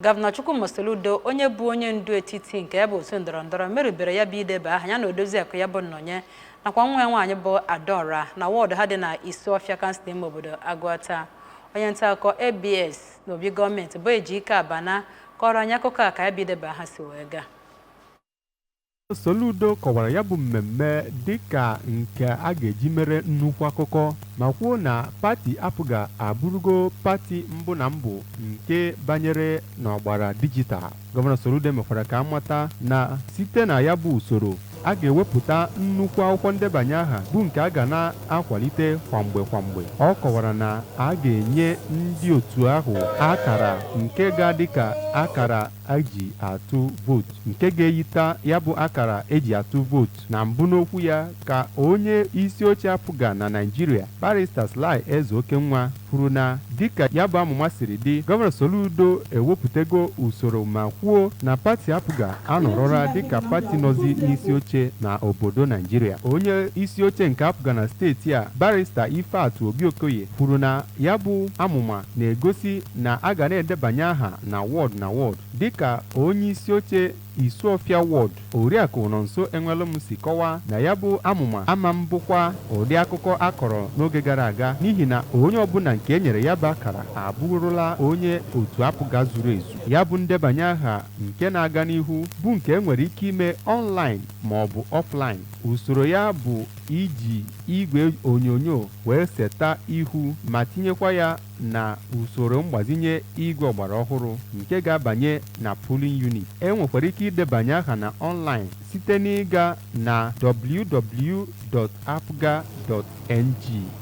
Gọvanọ Chukwuma Soludo onye bụ onye ndu etiti nke ya bụ otu ndọrọndọrọ merụbere ya bụ ideba aha ya na Odoziakụ ya bụ Nnọnye nakwa nwa ya nwaanyị bụ Adaora na wọọdụ ha dị na Isuọfịa kansụl ime obodo Agụata. Onye nta akụkọ ABS n'obi gọọmenti bụ Dika Abana kọrọ anyị akụkọ a ka ya bụ ideba aha si wee gaa. Soludo kọwara ya bụ mmemme dịka nke a ga-eji mere nnukwu akụkọ ma kwuo na pati APGA abụrụgo pati mbụ na mbụ nke banyere n'ọgbara dijital. Gọvanọ Soludo mekwara ka amata na site na ya bụ usoro a ga-ewepụta nnukwu akwụkwọ ndebanye aha bụ nke a ga na-akwalite kwamgbe. Ọ kọwara na a ga-enye ndị otu ahụ akara nke ga-adị ka akara eji atụ vootu nke ga-eyita ya bụ akara eji atụ vootu. Na mbụ n'okwu ya ka onye isi oche APGA na Naịjirịa Barrister Sly Ezeokenwa kwuru na dịka ya bụ amụma siri dị, Gọvanọ Soludo ewepụtago usoro ma kwuo na pati APGA anọrọra dịka pati nọzi n'isi oche na obodo Naịjirịa. Onye isi oche nke APGA na steeti a Barrister Ifeatụ Obiokoye kwuru na ya bụ amụma na-egosi na a ga na-edebanye aha na wọọdụ dịka onye isi oche Isuọfịa wọọdụ Oriakụ Nonso Enwelum si kọwaa na ya bụ amụma ama mbụkwa ụdị akụkọ akọrọ n'oge gara aga n'ihi na onye ọbụla nke e nyere ya bụ akara abụrụla onye otu APGA zuru ezu. Ya bụ ndebanye aha nke na-aga n'ihu bụ nke enwere ike ime ọnlaịn ma ọ bụ ọflaịn. Usoro ya bụ iji igwe onyonyo wee seta ihu ma tinyekwa ya na usoro mgbazinye igwe ọgbara ọhụrụ nke ga-abanye na polling unit. Enwekwara ike idebanye aha na ọnlaịn site n'ịga na www.apga.ng.